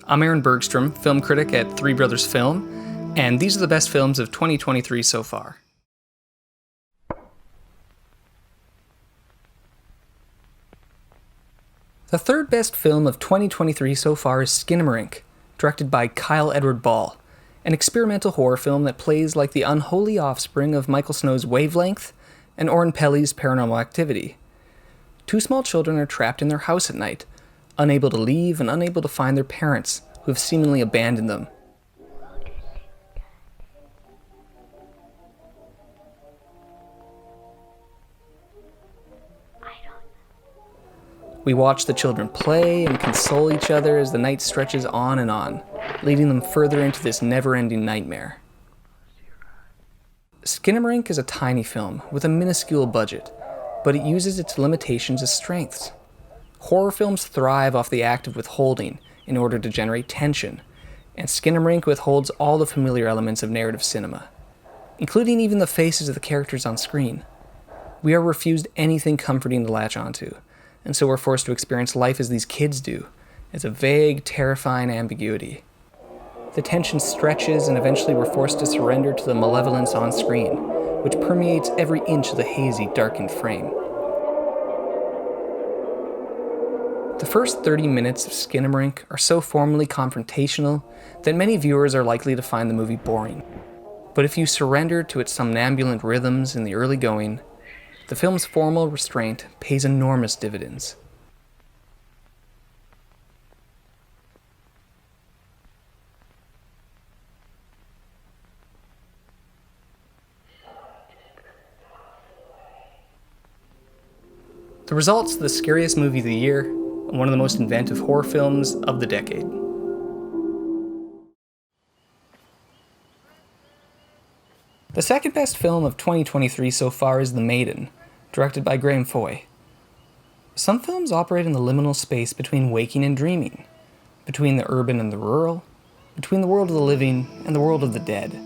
I'm Aren Bergstrom, film critic at Three Brothers Film, and these are the best films of 2023 so far. The third best film of 2023 so far is Skinamarink, directed by Kyle Edward Ball, an experimental horror film that plays like the unholy offspring of Michael Snow's Wavelength and Oren Peli's Paranormal Activity. Two small children are trapped in their house at night, unable to leave and unable to find their parents, who have seemingly abandoned them. We watch the children play and console each other as the night stretches on and on, leading them further into this never-ending nightmare. Skinamarink is a tiny film with a minuscule budget, but it uses its limitations as strengths. Horror films thrive off the act of withholding in order to generate tension, and Skinamarink withholds all the familiar elements of narrative cinema, including even the faces of the characters on screen. We are refused anything comforting to latch onto, and so we're forced to experience life as these kids do, as a vague, terrifying ambiguity. The tension stretches, and eventually we're forced to surrender to the malevolence on screen, which permeates every inch of the hazy, darkened frame. The first 30 minutes of Skinamarink are so formally confrontational that many viewers are likely to find the movie boring. But if you surrender to its somnambulant rhythms in the early going, the film's formal restraint pays enormous dividends. The result's the scariest movie of the year, and one of the most inventive horror films of the decade. The second best film of 2023 so far is The Maiden, directed by Graham Foy. Some films operate in the liminal space between waking and dreaming, between the urban and the rural, between the world of the living and the world of the dead.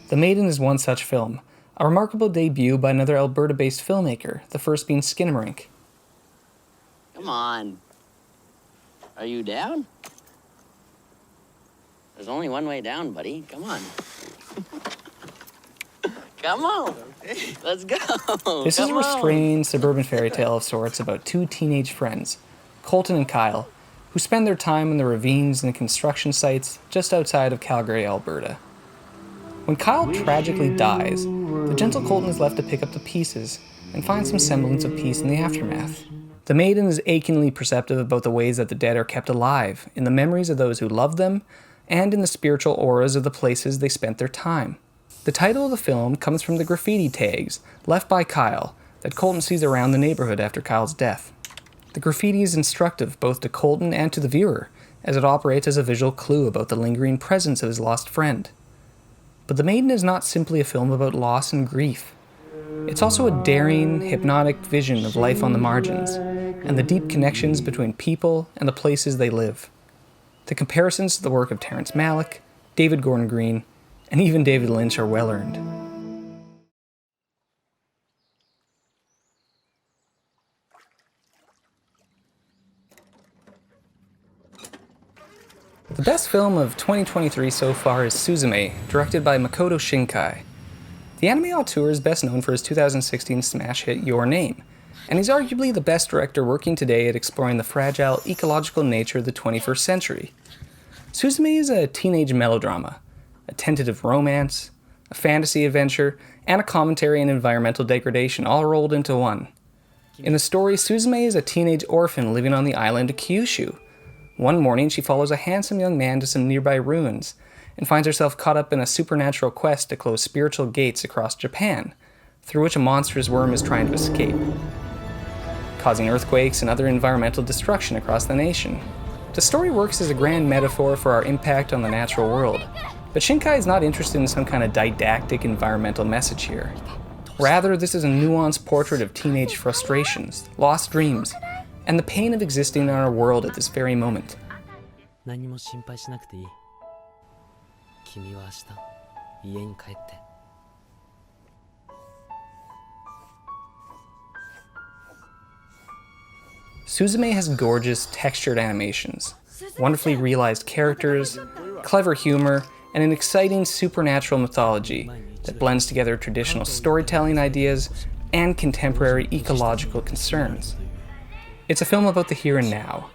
The Maiden is one such film, a remarkable debut by another Alberta-based filmmaker, the first being Skinamarink. Come on. Are you down? There's only one way down, buddy. Come on. Come on. Let's go. This is a restrained suburban fairy tale of sorts about two teenage friends, Colton and Kyle, who spend their time in the ravines and construction sites just outside of Calgary, Alberta. When Kyle tragically dies, the gentle Colton is left to pick up the pieces and find some semblance of peace in the aftermath. The Maiden is achingly perceptive about the ways that the dead are kept alive in the memories of those who loved them and in the spiritual auras of the places they spent their time. The title of the film comes from the graffiti tags left by Kyle that Colton sees around the neighborhood after Kyle's death. The graffiti is instructive both to Colton and to the viewer, as it operates as a visual clue about the lingering presence of his lost friend. But The Maiden is not simply a film about loss and grief. It's also a daring, hypnotic vision of life on the margins, and the deep connections between people and the places they live. The comparisons to the work of Terrence Malick, David Gordon Green, and even David Lynch are well-earned. The best film of 2023 so far is Suzume, directed by Makoto Shinkai. The anime auteur is best known for his 2016 smash hit Your Name, and he's arguably the best director working today at exploring the fragile, ecological nature of the 21st century. Suzume is a teenage melodrama, a tentative romance, a fantasy adventure, and a commentary on environmental degradation all rolled into one. In the story, Suzume is a teenage orphan living on the island of Kyushu. One morning, she follows a handsome young man to some nearby ruins, and finds herself caught up in a supernatural quest to close spiritual gates across Japan, through which a monstrous worm is trying to escape, causing earthquakes and other environmental destruction across the nation. The story works as a grand metaphor for our impact on the natural world, but Shinkai is not interested in some kind of didactic environmental message here. Rather, this is a nuanced portrait of teenage frustrations, lost dreams, and the pain of existing in our world at this very moment. 何も心配しなくていい。君は明日家に帰って。Suzume has gorgeous, textured animations, wonderfully realized characters, clever humor, and an exciting supernatural mythology that blends together traditional storytelling ideas and contemporary ecological concerns. It's a film about the here and now,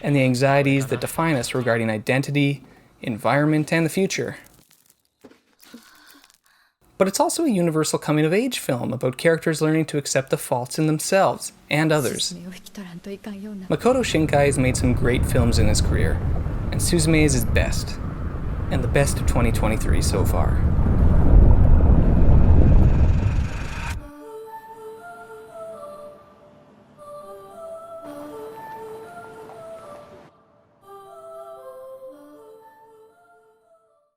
and the anxieties that define us regarding identity, environment, and the future. But it's also a universal coming-of-age film about characters learning to accept the faults in themselves and others. Makoto Shinkai has made some great films in his career, and Suzume is his best, and the best of 2023 so far.